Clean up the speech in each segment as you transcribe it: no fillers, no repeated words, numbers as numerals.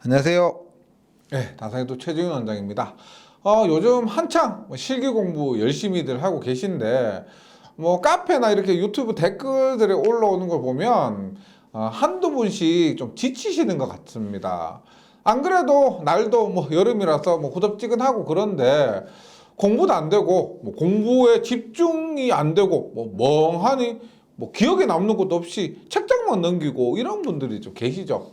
안녕하세요. 네, 다산이도 최지훈 원장입니다. 요즘 한창 실기 공부 열심히들 하고 계신데, 카페나 이렇게 유튜브 댓글들에 올라오는 걸 보면, 한두 분씩 좀 지치시는 것 같습니다. 안 그래도 날도 여름이라서 후덥지근하고 그런데, 공부도 안 되고, 공부에 집중이 안 되고, 멍하니, 기억에 남는 것도 없이 책장만 넘기고 이런 분들이 좀 계시죠.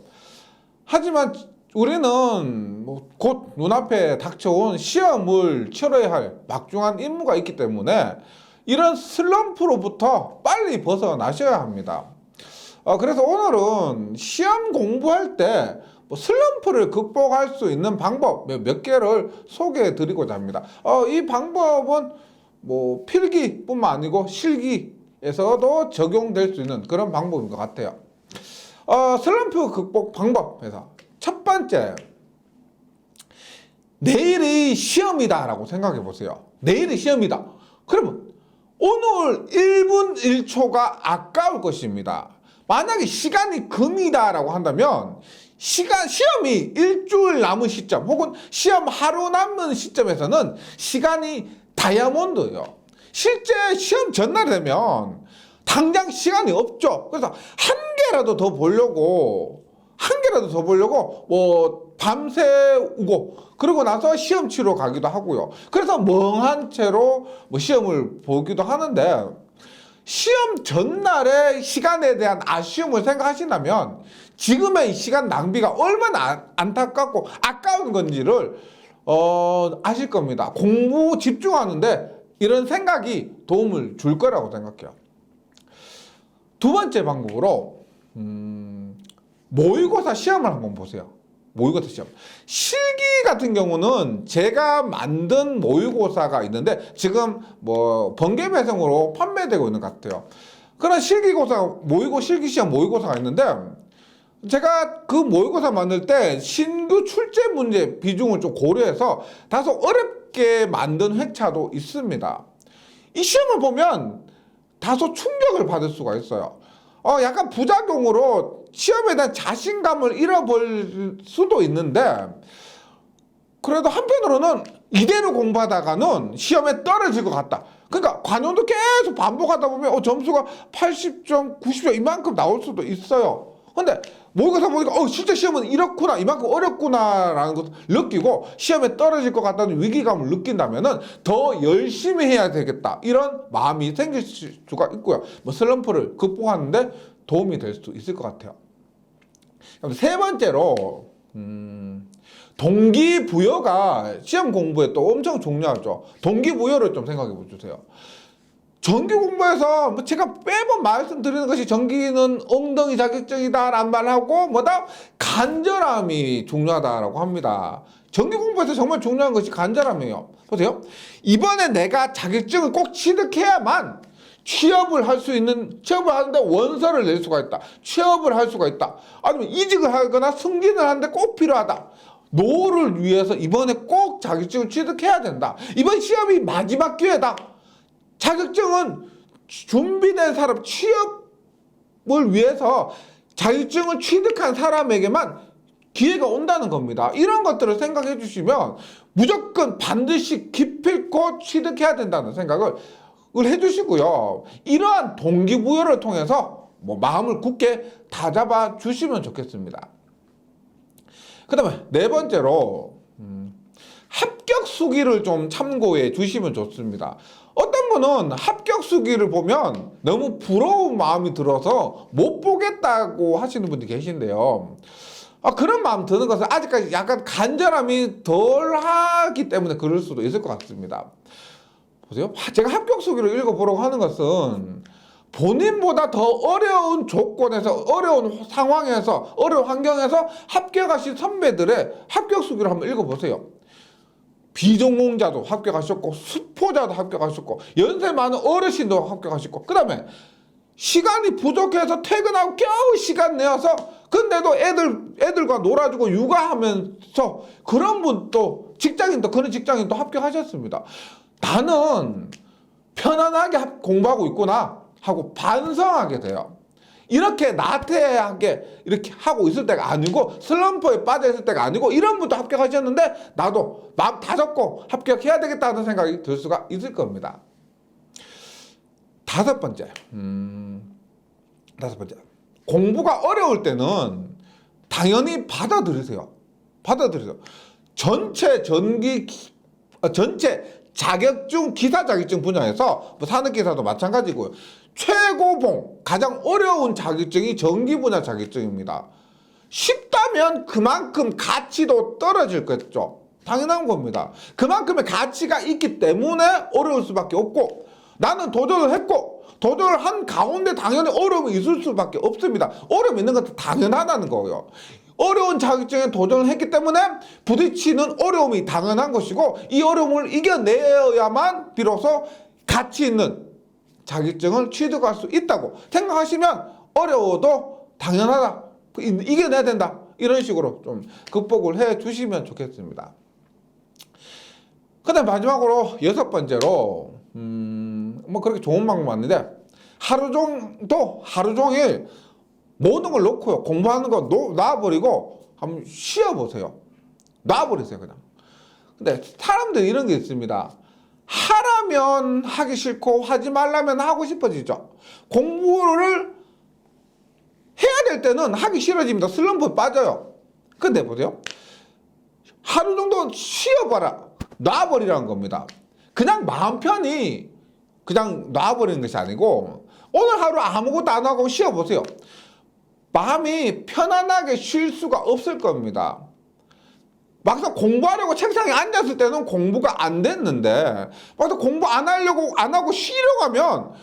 하지만 우리는 곧 눈앞에 닥쳐온 시험을 치러야 할 막중한 임무가 있기 때문에 이런 슬럼프로부터 빨리 벗어나셔야 합니다. 그래서 오늘은 시험 공부할 때 슬럼프를 극복할 수 있는 방법 몇 개를 소개해 드리고자 합니다. 이 방법은 필기뿐만 아니고 실기에서도 적용될 수 있는 그런 방법인 것 같아요. 슬럼프 극복 방법에서 첫 번째, 내일이 시험이다 라고 생각해 보세요. 내일이 시험이다. 그러면 오늘 1분 1초가 아까울 것입니다. 만약에 시간이 금이다 라고 한다면 시험이 일주일 남은 시점 혹은 시험 하루 남은 시점에서는 시간이 다이아몬드예요. 실제 시험 전날 되면 당장 시간이 없죠. 그래서 한 개라도 더 보려고 밤새우고 그러고 나서 시험 치러 가기도 하고요. 그래서 멍한 채로 시험을 보기도 하는데, 시험 전날의 시간에 대한 아쉬움을 생각하신다면 지금의 시간 낭비가 얼마나 안타깝고 아까운 건지를 아실 겁니다. 공부 집중하는데 이런 생각이 도움을 줄 거라고 생각해요. 두 번째 방법으로 모의고사 시험을 한번 보세요. 모의고사 시험. 실기 같은 경우는 제가 만든 모의고사가 있는데 지금 번개 배송으로 판매되고 있는 것 같아요. 그런 실기고사, 실기 시험 모의고사가 있는데 제가 그 모의고사 만들 때 신규 출제 문제 비중을 좀 고려해서 다소 어렵게 만든 회차도 있습니다. 이 시험을 보면 다소 충격을 받을 수가 있어요. 약간 부작용으로 시험에 대한 자신감을 잃어버릴 수도 있는데, 그래도 한편으로는 이대로 공부하다가는 시험에 떨어질 것 같다. 그러니까 관용도 계속 반복하다 보면 점수가 80점, 90점 이만큼 나올 수도 있어요. 근데 모의고사 보니까 실제 시험은 이렇구나, 이만큼 어렵구나라는 것을 느끼고 시험에 떨어질 것 같다는 위기감을 느낀다면은 더 열심히 해야 되겠다, 이런 마음이 생길 수가 있고요. 슬럼프를 극복하는데 도움이 될 수 있을 것 같아요. 세 번째로 동기부여가 시험 공부에 또 엄청 중요하죠. 동기부여를 좀 생각해 보세요. 전기 공부에서 제가 매번 말씀드리는 것이 전기는 엉덩이 자격증이다라는 말하고 간절함이 중요하다라고 합니다. 전기 공부에서 정말 중요한 것이 간절함이에요. 보세요. 이번에 내가 자격증을 꼭 취득해야만 취업을 하는데 원서를 낼 수가 있다. 취업을 할 수가 있다. 아니면 이직을 하거나 승진을 하는데 꼭 필요하다. 노후를 위해서 이번에 꼭 자격증을 취득해야 된다. 이번 시험이 마지막 기회다. 자격증은 준비된 사람, 취업을 위해서 자격증을 취득한 사람에게만 기회가 온다는 겁니다. 이런 것들을 생각해 주시면 무조건 반드시 기필코 취득해야 된다는 생각을 해주시고요. 이러한 동기부여를 통해서 마음을 굳게 다잡아 주시면 좋겠습니다. 그 다음에 네 번째로 합격 수기를 좀 참고해 주시면 좋습니다. 어떤 분은 합격 수기를 보면 너무 부러운 마음이 들어서 못 보겠다고 하시는 분들이 계신데요. 그런 마음 드는 것은 아직까지 약간 간절함이 덜하기 때문에 그럴 수도 있을 것 같습니다. 보세요. 제가 합격 수기를 읽어보라고 하는 것은 본인보다 더 어려운 조건에서, 어려운 상황에서, 어려운 환경에서 합격하신 선배들의 합격 수기를 한번 읽어보세요. 비전공자도 합격하셨고, 수포자도 합격하셨고, 연세 많은 어르신도 합격하셨고, 그 다음에 시간이 부족해서 퇴근하고 겨우 시간 내어서, 근데도 애들과 놀아주고 육아하면서 그런 분도 그런 직장인도 합격하셨습니다. 나는 편안하게 공부하고 있구나 하고 반성하게 돼요. 이렇게 나태하게 이렇게 하고 있을 때가 아니고 슬럼프에 빠져 있을 때가 아니고 이런 분도 합격하셨는데 나도 마음 다 접고 합격해야 되겠다는 생각이 들 수가 있을 겁니다. 다섯 번째, 공부가 어려울 때는 당연히 받아들이세요. 전체 자격증, 기사 자격증 분야에서 뭐 산업기사도 마찬가지고요. 최고봉, 가장 어려운 자격증이 전기 분야 자격증입니다. 쉽다면 그만큼 가치도 떨어질 거죠. 당연한 겁니다. 그만큼의 가치가 있기 때문에 어려울 수밖에 없고 나는 도전을 했고 도전을 한 가운데 당연히 어려움이 있을 수밖에 없습니다. 어려움이 있는 것도 당연하다는 거예요. 어려운 자격증에 도전을 했기 때문에 부딪히는 어려움이 당연한 것이고 이 어려움을 이겨내야만 비로소 가치 있는 자격증을 취득할 수 있다고 생각하시면 어려워도 당연하다. 이겨내야 된다. 이런 식으로 좀 극복을 해 주시면 좋겠습니다. 그 다음 마지막으로 여섯 번째로 뭐 그렇게 좋은 방법 맞는데 하루 종일 모든 걸 놓고요. 공부하는 거 놔버리고 한번 쉬어보세요. 놔버리세요, 그냥. 근데 사람들이 이런 게 있습니다. 하라면 하기 싫고 하지 말라면 하고 싶어지죠. 공부를 해야 될 때는 하기 싫어집니다. 슬럼프에 빠져요. 근데 보세요. 하루 정도 쉬어봐라. 놔버리라는 겁니다. 그냥 마음 편히 그냥 놔버리는 것이 아니고 오늘 하루 아무것도 안 하고 쉬어보세요. 마음이 편안하게 쉴 수가 없을 겁니다. 막상 공부하려고 책상에 앉았을 때는 공부가 안 됐는데 막상 공부 안 하고 쉬려고 하면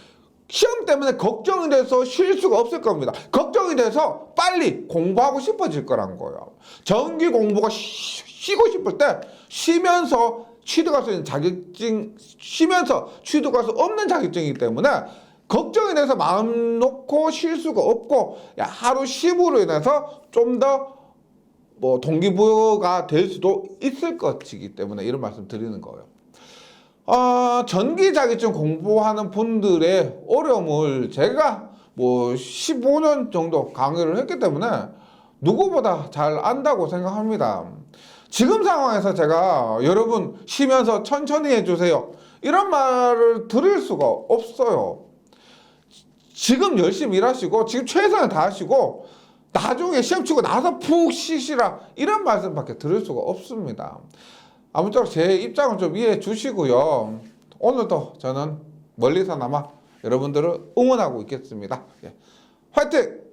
시험 때문에 걱정이 돼서 쉴 수가 없을 겁니다. 걱정이 돼서 빨리 공부하고 싶어질 거란 거예요. 정기 공부가 쉬고 싶을 때 쉬면서 취득할 수 있는 자격증, 쉬면서 취득할 수 없는 자격증이기 때문에 걱정이 돼서 마음 놓고 쉴 수가 없고 하루 쉼으로 인해서 좀 더 뭐 동기부여가 될 수도 있을 것이기 때문에 이런 말씀 드리는 거예요. 전기 자격증 공부하는 분들의 어려움을 제가 뭐 15년 정도 강의를 했기 때문에 누구보다 잘 안다고 생각합니다. 지금 상황에서 제가 여러분 쉬면서 천천히 해주세요 이런 말을 들을 수가 없어요. 지금 열심히 일하시고 지금 최선을 다하시고 나중에 시험 치고 나서 푹 쉬시라 이런 말씀밖에 들을 수가 없습니다. 아무쪼록 제 입장을 좀 이해해 주시고요. 오늘도 저는 멀리서나마 여러분들을 응원하고 있겠습니다. 화이팅!